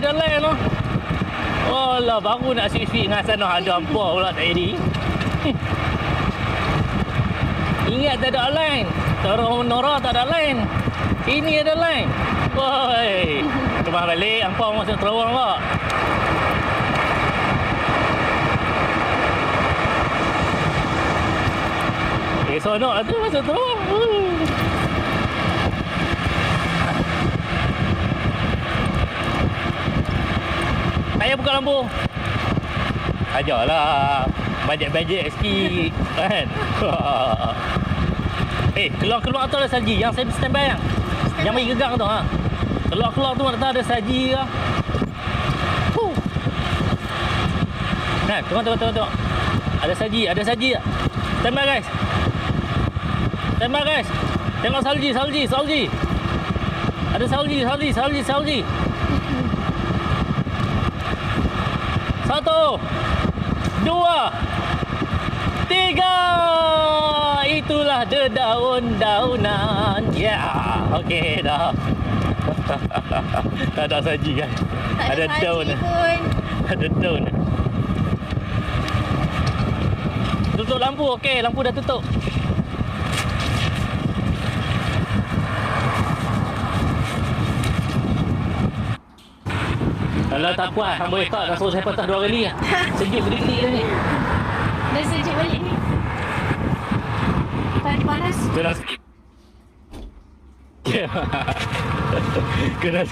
ada lain tu. Oh lah, baru nak switch dengan sana ada hampa pula tadi. Ingat tak ada line. Terus Nora tak ada line. Sini ada line. Woi. Kembali balik, hampa masuk terowong pula. Sonok lah tu masuk terowong. Saya buka lampu. Ajarlah. Bajet-bajet sikit. Kan? Keluar tu ada salji. Yang saya standby yang. Yang bagi gegang tu. Ha. Keluar tu ada salji lah. Nah, tengok. Ada salji tak? Standby guys. Tengok salji. Ada salji. 1, 2, 3. Itulah dedaun-daunan. Ya, okey dah. Tak ada saji kan? Ada daun. Ada daun. Tutup lampu. Okey, lampu dah tutup. Kalau tak puas, hang boleh tak suruh saya patah 2 kali lah. Sejuk gede-gede dah ni. Dah sejuk balik ni. Panas. Keras.